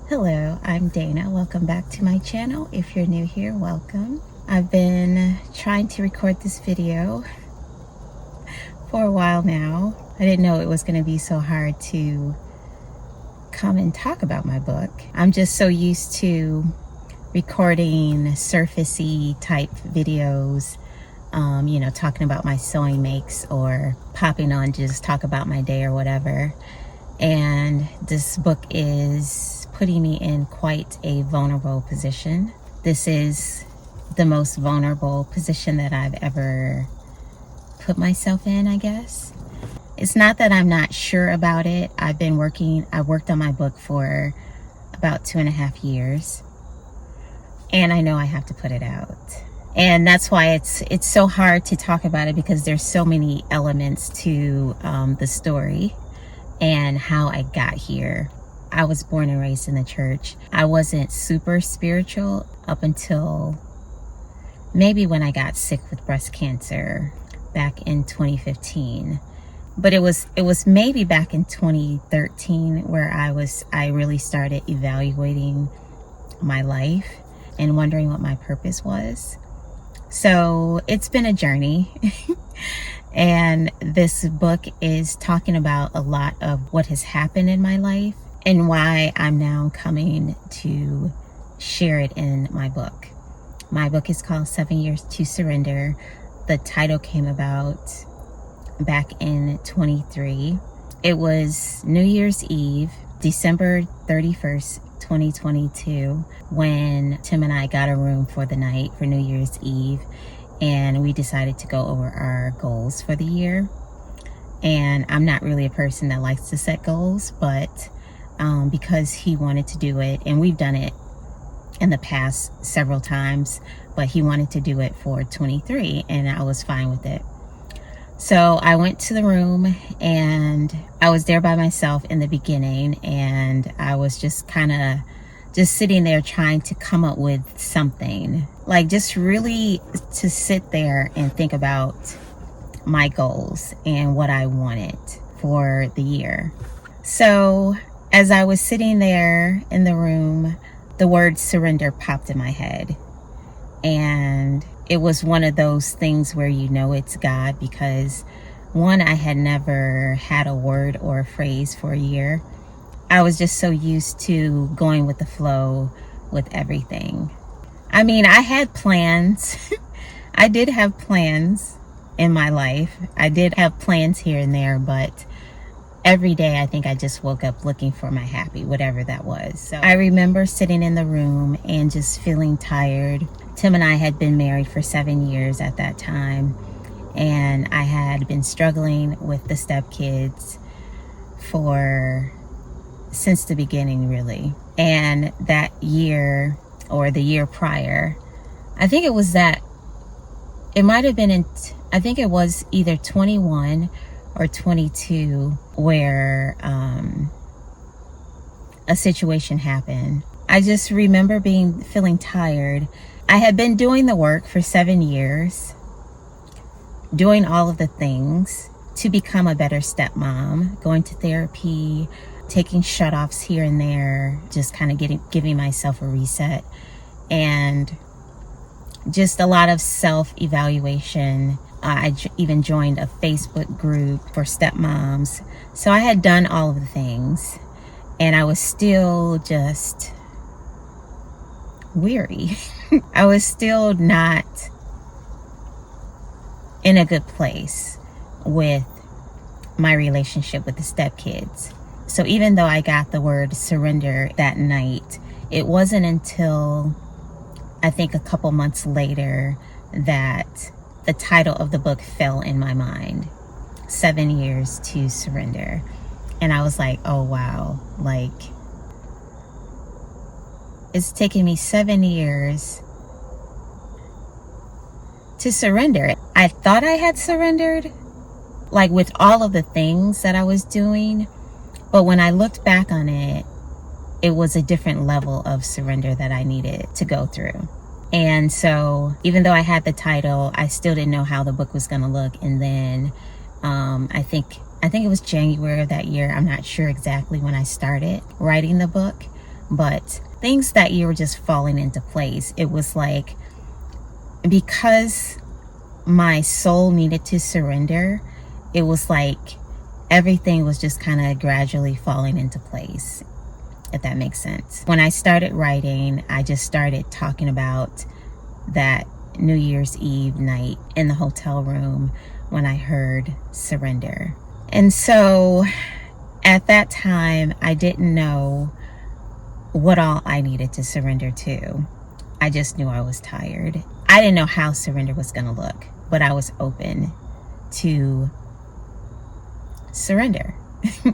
Hello, I'm Dana. Welcome back to my channel. If you're new here, welcome. I've been trying to record this video for a while now. I didn't know it was going to be so hard to come and talk about my book. I'm just so used to recording surfacey type videos, talking about my sewing makes or popping on to just talk about my day or whatever. And this book is putting me in quite a vulnerable position. This is the most vulnerable position that I've ever put myself in, I guess. It's not that I'm not sure about it. I worked on my book for about 2.5 years. And I know I have to put it out. And that's why it's so hard to talk about it, because there's so many elements to the story and how I got here. I was born and raised in the church. I wasn't super spiritual up until maybe when I got sick with breast cancer back in 2015. But it was maybe back in 2013 where I really started evaluating my life and wondering what my purpose was. So it's been a journey. And this book is talking about a lot of what has happened in my life and why I'm now coming to share it in my book. My book is called 7 Years to Surrender. The title came about back in 23. It was New Year's Eve, December 31st, 2022, when Tim and I got a room for the night for New Year's Eve. And we decided to go over our goals for the year. And I'm not really a person that likes to set goals, but because he wanted to do it, and we've done it in the past several times, but he wanted to do it for 23, and I was fine with it. So I went to the room, and I was there by myself in the beginning, and I was just sitting there trying to come up with something, like just really to sit there and think about my goals and what I wanted for the year. So as I was sitting there in the room, the word surrender popped in my head. And it was one of those things where you know it's God, because one, I had never had a word or a phrase for a year. I was just so used to going with the flow with everything. I mean, I had plans. I did have plans in my life. I did have plans here and there, but every day I think I just woke up looking for my happy, whatever that was. So I remember sitting in the room and just feeling tired. Tim and I had been married for 7 years at that time, and I had been struggling with the stepkids since the beginning, really. And that year, or the year prior, I think it was either 21 or 22 where a situation happened. I just remember feeling tired. I had been doing the work for 7 years, doing all of the things to become a better stepmom, going to therapy, taking shutoffs here and there, just kind of giving myself a reset, and just a lot of self-evaluation. I even joined a Facebook group for stepmoms. So I had done all of the things, and I was still just weary. I was still not in a good place with my relationship with the stepkids. So even though I got the word surrender that night, it wasn't until I think a couple months later that the title of the book fell in my mind, 7 Years to Surrender. And I was like, oh wow, like it's taken me 7 years to surrender. I thought I had surrendered, like with all of the things that I was doing. But when I looked back on it, it was a different level of surrender that I needed to go through. And so even though I had the title, I still didn't know how the book was going to look. And then I think it was January of that year. I'm not sure exactly when I started writing the book, but things that year were just falling into place. It was like, because my soul needed to surrender, it was like everything was just kind of gradually falling into place, if that makes sense. When I started writing, I just started talking about that New Year's Eve night in the hotel room when I heard surrender. And so at that time, I didn't know what all I needed to surrender to. I just knew I was tired. I didn't know how surrender was going to look, but I was open to surrender.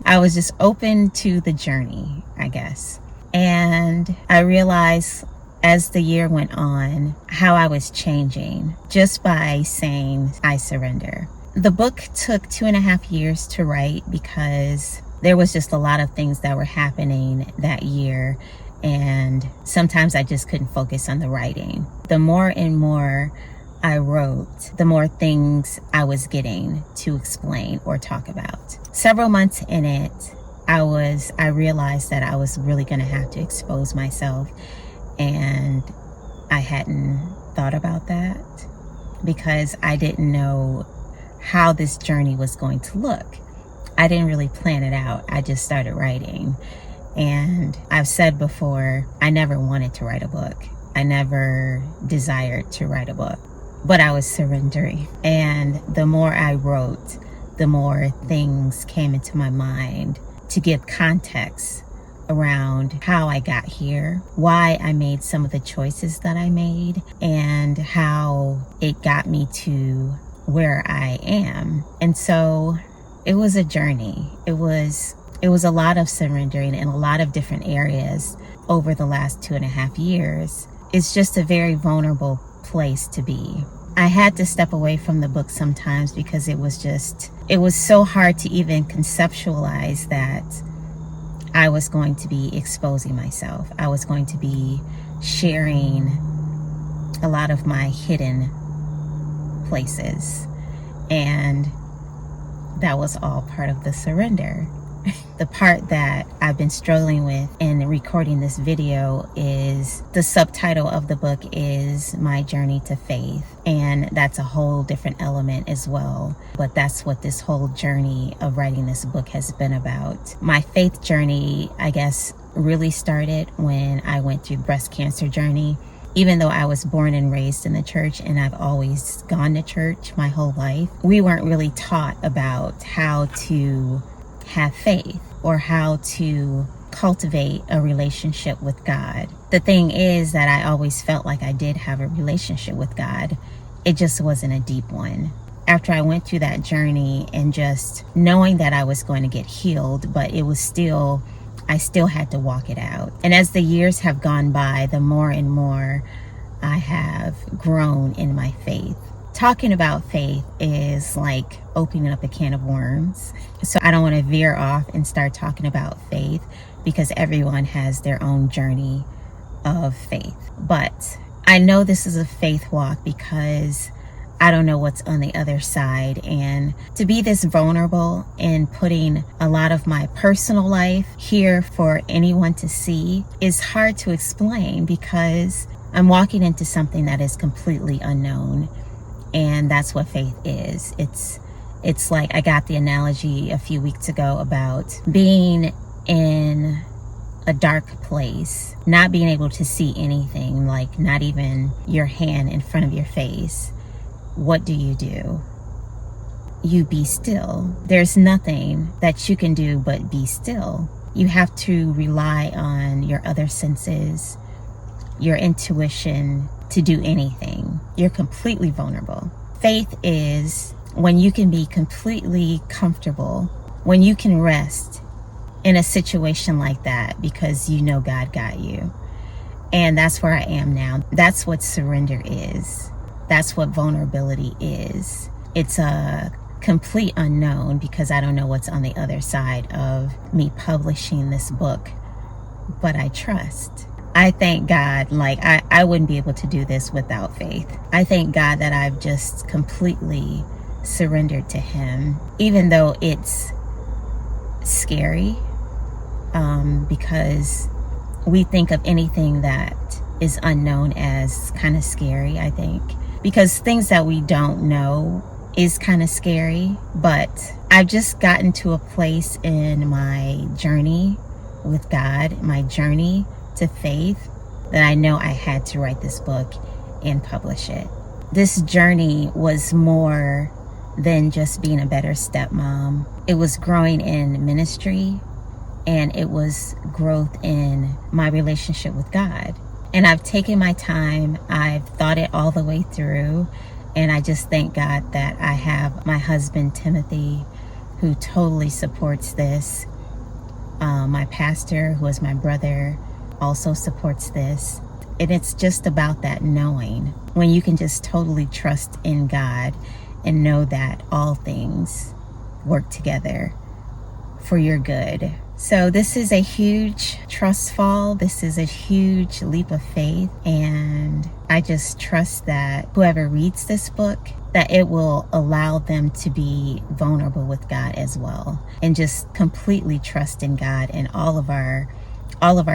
I was just open to the journey, I guess. And I realized as the year went on how I was changing just by saying I surrender. The book took 2.5 years to write because there was just a lot of things that were happening that year, and sometimes I just couldn't focus on the writing. The more and more I wrote, the more things I was getting to explain or talk about. Several months in it, I realized that I was really going to have to expose myself, and I hadn't thought about that because I didn't know how this journey was going to look. I didn't really plan it out. I just started writing. And I've said before, I never wanted to write a book. I never desired to write a book, but I was surrendering. And the more I wrote, the more things came into my mind to give context around how I got here, why I made some of the choices that I made, and how it got me to where I am. And so it was a journey. It was a lot of surrendering in a lot of different areas over the last 2.5 years. It's just a very vulnerable place to be. I had to step away from the book sometimes because it was so hard to even conceptualize that I was going to be exposing myself. I was going to be sharing a lot of my hidden places, and that was all part of the surrender. The part that I've been struggling with in recording this video is the subtitle of the book is My Journey to Faith, and that's a whole different element as well. But that's what this whole journey of writing this book has been about. My faith journey, I guess, really started when I went through breast cancer journey. Even though I was born and raised in the church and I've always gone to church my whole life, we weren't really taught about how to have faith or how to cultivate a relationship with God. The thing is that I always felt like I did have a relationship with God. It just wasn't a deep one. After I went through that journey and just knowing that I was going to get healed, but I still had to walk it out. And as the years have gone by, the more and more I have grown in my faith. Talking about faith is like opening up a can of worms. So I don't want to veer off and start talking about faith because everyone has their own journey of faith. But I know this is a faith walk because I don't know what's on the other side. And to be this vulnerable and putting a lot of my personal life here for anyone to see is hard to explain because I'm walking into something that is completely unknown. And that's what faith is. It's like I got the analogy a few weeks ago about being in a dark place, not being able to see anything, like not even your hand in front of your face. What do? You be still. There's nothing that you can do but be still. You have to rely on your other senses, your intuition to do anything. You're completely vulnerable. Faith is when you can be completely comfortable, when you can rest in a situation like that because you know God got you. And that's where I am now. That's what surrender is. That's what vulnerability is. It's a complete unknown because I don't know what's on the other side of me publishing this book, but I trust. I thank God, like I wouldn't be able to do this without faith. I thank God that I've just completely surrendered to Him, even though it's scary, because we think of anything that is unknown as kind of scary, I think, because things that we don't know is kind of scary. But I've just gotten to a place in my journey with God, my journey to faith, that I know I had to write this book and publish it. This journey was more than just being a better stepmom. It was growing in ministry, and it was growth in my relationship with God. And I've taken my time, I've thought it all the way through, and I just thank God that I have my husband, Timothy, who totally supports this. My pastor, who is my brother, also supports this. And it's just about that knowing, when you can just totally trust in God and know that all things work together for your good. So this is a huge trust fall. This is a huge leap of faith. And I just trust that whoever reads this book, that it will allow them to be vulnerable with God as well. And just completely trust in God in all of our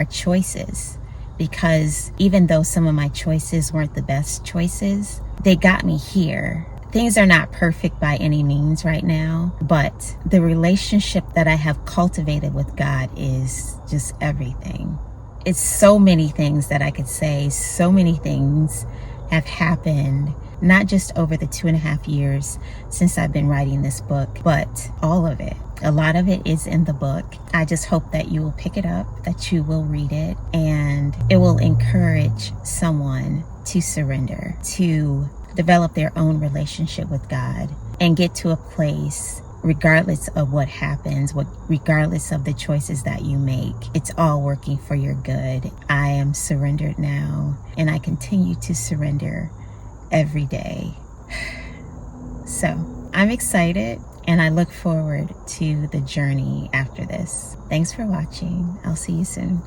choices. Because even though some of my choices weren't the best choices, they got me here. Things are not perfect by any means right now, but the relationship that I have cultivated with God is just everything. It's so many things that I could say. So many things have happened, not just over the 2.5 years since I've been writing this book, but all of it. A lot of it is in the book. I just hope that you will pick it up, that you will read it, and it will encourage someone to surrender, to develop their own relationship with God, and get to a place, regardless of what happens, regardless of the choices that you make, it's all working for your good. I am surrendered now, and I continue to surrender every day. So I'm excited, and I look forward to the journey after this. Thanks for watching. I'll see you soon.